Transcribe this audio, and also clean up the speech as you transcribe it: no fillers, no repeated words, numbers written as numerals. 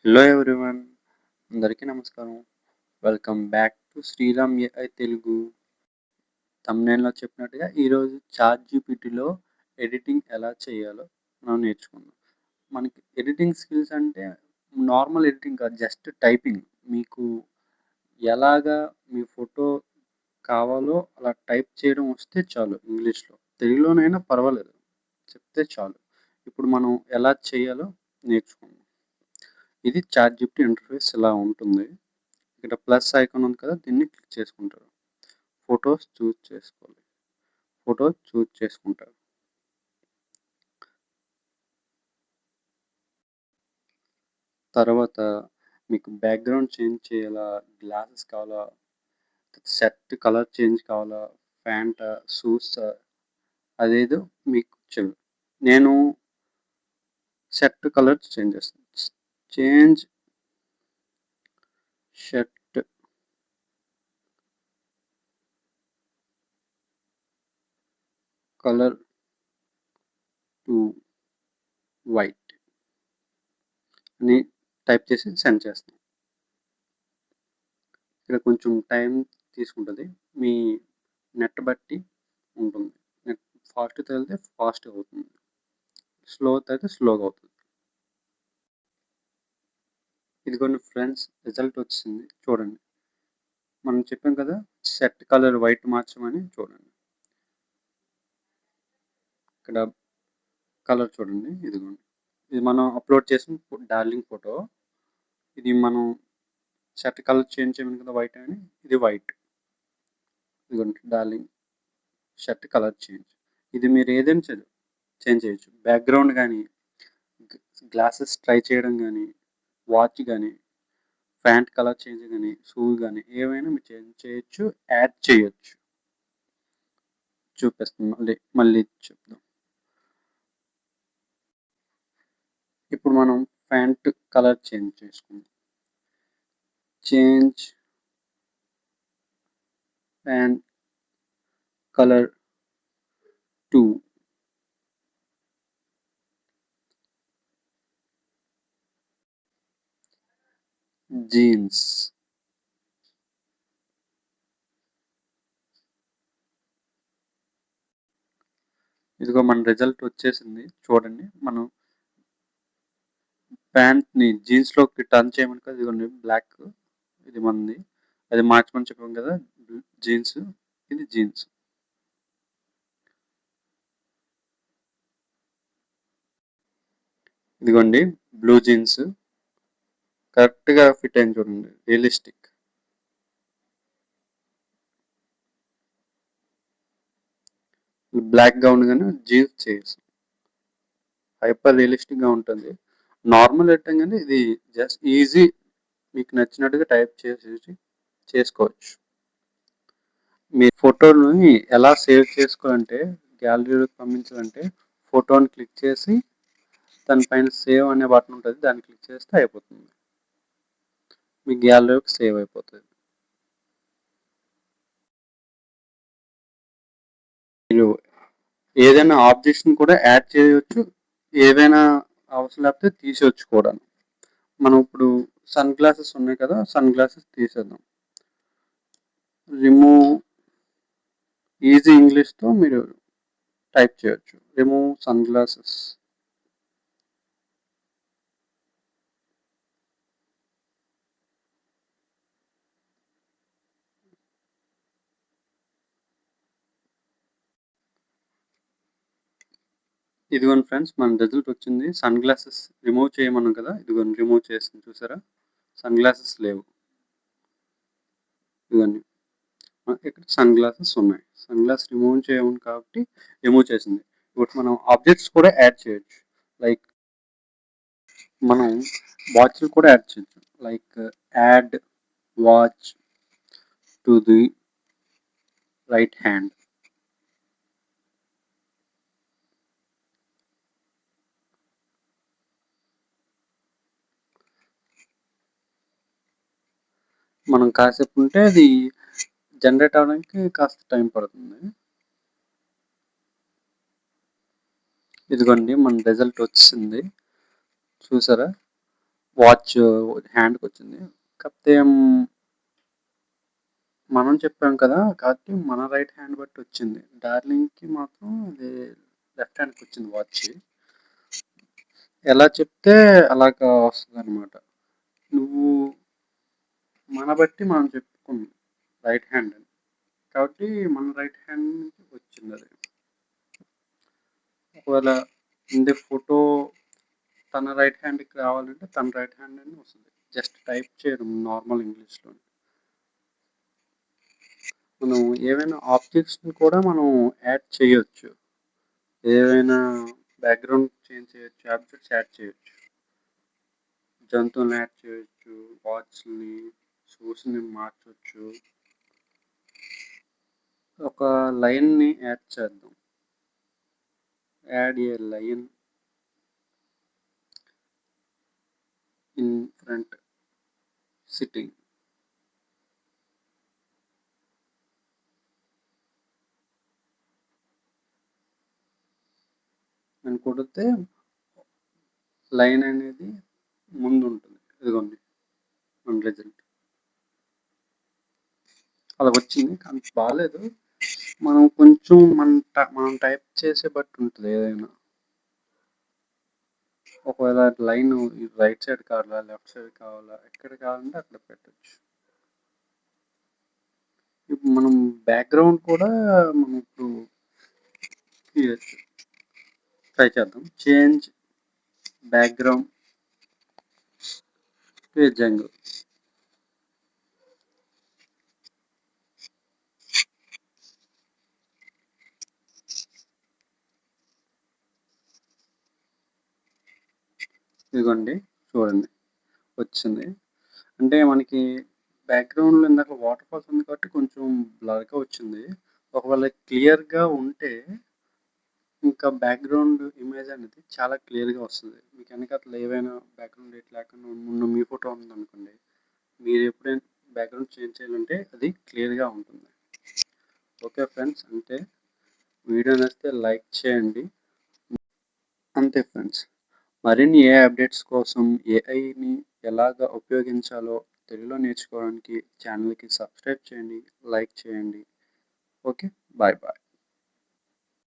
Hello everyone, అందరికీ నమస్కారం. Welcome back to Sriram AI Telugu. థంబ్‌నెయిల్‌లో చెప్పినట్టుగా ఈరోజు చాట్‌జీపీటీలో ఎడిటింగ్ ఎలా చేయాలో మనం నేర్చుకుందాం. మనకి ఎడిటింగ్ స్కిల్స్ అంటే నార్మల్ ఎడిటింగ్ కాదు, జస్ట్ టైపింగ్. మీకు ఎలాగా మీ ఫోటో కావాలో అలా టైప్ చేయడం వస్తే చాలు ఇంగ్లీష్‌లో. తెలుగులోనైనా పర్వాలేదు, చెప్తే చాలు. ఇప్పుడు మనం ఎలా చేయాలో నేర్చుకుందాం. ఇది చాట్‌జీపీటీ ఇంటర్ఫేస్ ఇలా ఉంటుంది. ఇక్కడ ప్లస్ ఐకాన్ ఉంది కదా, దీన్ని క్లిక్ చేసుకుంటారు. ఫొటోస్ చూజ్ చేసుకోవాలి. ఫోటో చూజ్ చేసుకుంటారు. తర్వాత మీకు బ్యాక్గ్రౌండ్ చేంజ్ చేయాలా, గ్లాసెస్ కావాలా, షర్ట్ కలర్ చేంజ్ కావాలా, ప్యాంటా, షూసా, అదేదో మీకు నేను షర్ట్ కలర్ చేంజ్ చేస్తాను. Change shirt colour to white అని టైప్ చేసి సెండ్ చేస్తాను. ఇక్కడ కొంచెం టైం తీసుకుంటుంది, మీ నెట్ బట్టి ఉంటుంది. నెట్ ఫాస్ట్‌గా వెళ్తే ఫాస్ట్‌గా అవుతుంది, స్లోగా అయితే స్లోగా అవుతుంది. ఇదిగోండి ఫ్రెండ్స్, రిజల్ట్ వచ్చింది చూడండి. మనం చెప్పాం కదా షర్ట్ కలర్ వైట్ మార్చమని, చూడండి ఇక్కడ కలర్ చూడండి. ఇదిగోండి, ఇది మనం అప్లోడ్ చేసిన డార్లింగ్ ఫోటో. ఇది మనం షర్ట్ కలర్ చేంజ్ చేయమని కదా వైట్ అని, ఇది వైట్. ఇదిగోండి డార్లింగ్ షర్ట్ కలర్ చేంజ్. ఇది మీరు ఏదైనా చేంజ్ చేయొచ్చు. బ్యాక్గ్రౌండ్ కానీ, గ్లాసెస్ ట్రై చేయడం కానీ, వాచ్ కానీ, ప్యాంట్ కలర్ చేంజ్ కానీ, షూ కానీ ఏవైనా మీరు చేంజ్ చేయొచ్చు, యాడ్ చేయొచ్చు. చూపిస్తాను, మళ్ళీ చెప్దాం. ఇప్పుడు మనం ప్యాంట్ కలర్ చేంజ్ చేసుకుందాం. Change pant colour to jeans. ఇదిగో మన రిజల్ట్ వచ్చేసింది చూడండి. మనం ప్యాంట్ని జీన్స్లోకి టర్న్ చేయమని కదా, ఇదిగోండి బ్లాక్, ఇది మనది. అది మార్చమని చెప్పాం కదా జీన్స్, ఇది జీన్స్. ఇదిగోండి బ్లూ జీన్స్, కరెక్ట్గా ఫిట్ అయింది చూడండి, రియలిస్టిక్. బ్లాక్గా ఉంది కానీ జీన్స్ చేసి హైపర్ రియలిస్టిక్గా ఉంటుంది. నార్మల్ ఎడిటింగ్ కానీ ఇది జస్ట్ ఈజీ, మీకు నచ్చినట్టుగా టైప్ చేసి చేసుకోవచ్చు. మీ ఫోటోని ఎలా సేవ్ చేసుకోవాలంటే, గ్యాలరీలోకి పంపించాలంటే ఫోటోని క్లిక్ చేసి దానిపైన సేవ్ అనే బటన్ ఉంటుంది, దాన్ని క్లిక్ చేస్తే అయిపోతుంది, మీ గ్యాలరీలోకి సేవ్ అయిపోతుంది. మీరు ఏదైనా ఆబ్జెక్ట్స్ని కూడా యాడ్ చేయవచ్చు, ఏదైనా అవసరం లేకపోతే తీసేయచ్చు కూడా. మనం ఇప్పుడు సన్ గ్లాసెస్ ఉన్నాయి కదా, సన్ గ్లాసెస్ తీసేద్దాం. రిమూవ్, ఈజీ ఇంగ్లీష్తో మీరు టైప్ చేయొచ్చు, రిమూవ్ సన్ గ్లాసెస్. ఇదిగోండి ఫ్రెండ్స్, మన రిజల్ట్ వచ్చింది. సన్ గ్లాసెస్ రిమూవ్ చేయమన్నాం కదా, ఇదిగోండి రిమూవ్ చేసింది చూసారా, సన్ గ్లాసెస్ లేవు. ఇదిగోండి ఇక్కడ సన్ గ్లాసెస్ ఉన్నాయి. సన్ గ్లాస్ రిమూవ్ చేయమని కాబట్టి రిమూవ్ చేసింది. ఇప్పుడు మనం ఆబ్జెక్ట్స్ కూడా యాడ్ చేయొచ్చు. లైక్ మనం వాచ్లు కూడా యాడ్ చేయొచ్చు. Like add watch to the right hand. మనం కాసేపు ఉంటే అది జనరేట్ అవడానికి కాస్త టైం పడుతుంది. ఇదిగోండి మన రిజల్ట్ వచ్చింది చూసారా, వాచ్ హ్యాండ్‌కొచ్చింది. కాకపోతే మనం చెప్పాం కదా! కాబట్టి మన రైట్ హ్యాండ్ బట్టి వచ్చింది. డార్లింగ్‌కి మాత్రం అది లెఫ్ట్ హ్యాండ్‌కొచ్చింది వాచ్. ఎలా చెప్తే అలాగా వస్తదనమాట. నువ్వు మన బట్టి మనం చెప్పుకున్నాం రైట్ హ్యాండ్ అని. కాబట్టి మన రైట్ హ్యాండ్ నుంచి వచ్చిందది. ఒకవేళ ఇంది ఫోటో తన రైట్ హ్యాండ్‌కి రావాలంటే తన రైట్ హ్యాండ్ అని వస్తది. జస్ట్ టైప్ చేయడం నార్మల్ ఇంగ్లీష్‌లోని. మనం ఏవైనా ఆబ్జెక్ట్స్‌ని కూడా మనం యాడ్ చేయొచ్చు. ఏవైనా బ్యాక్‌గ్రౌండ్ చేంజ్ చేయొచ్చు. ఆబ్జెక్ట్స్ యాడ్ చేయొచ్చు. జంతువుల్ని యాడ్ చేయొచ్చు. వాచ్‌ని, షూస్‌ని మార్చొచ్చు. ఒక లైన్‌ని యాడ్ చేద్దాం. Add A line in front sitting. అని కొడితే లైన్ అనేది ముందుంటుంది. ఇదిగోండి మన రిజల్ట్. అలా వచ్చింది. కానీ బాలేదు. మనం కొంచెం మనం టైప్ చేసే బట్టి ఉంటది ఏదైనా. ఒకవేళ లైన్ రైట్ సైడ్ కావాలా, లెఫ్ట్ సైడ్ కావాలా, ఎక్కడ కావాలంటే అక్కడ పెట్టొచ్చు. ఇప్పుడు మనం బ్యాక్‌గ్రౌండ్ కూడా మనం ఇప్పుడు ఇయొచ్చు. ట్రై చేద్దాం. Change background to A jungle. ఇదిగోండి చూడండి వచ్చింది. అంటే మనకి బ్యాక్‌గ్రౌండ్‌లో ఇందాక వాటర్ ఫాల్స్ ఉంది కాబట్టి కొంచెం బ్లర్‌గా వచ్చింది. ఒకవేళ క్లియర్‌గా ఉంటే ఇంకా బ్యాక్‌గ్రౌండ్ ఇమేజ్ అనేది చాలా క్లియర్‌గా వస్తది. మీకు వెనకాతల ఏవైనా బ్యాక్‌గ్రౌండ్ ఎటు లేకుండా ఉన్న మీ ఫోటో ఉందనుకోండి. మీరు ఎప్పుడైనా బ్యాక్‌గ్రౌండ్ చేంజ్ చేయాలంటే అది క్లియర్‌గా ఉంటుంది. Okay friends. అంటే వీడియో నచ్చితే లైక్ చేయండి. అంతే ఫ్రెండ్స్. మరిన్ని ఏఐ అప్డేట్స్ కోసం ఏఐని ఎలాగా ఉపయోగించాలో తెలుగులో నేర్చుకోవడానికి ఛానల్‌కి సబ్స్క్రైబ్ చేయండి. లైక్ చేయండి. ఓకే. Bye bye.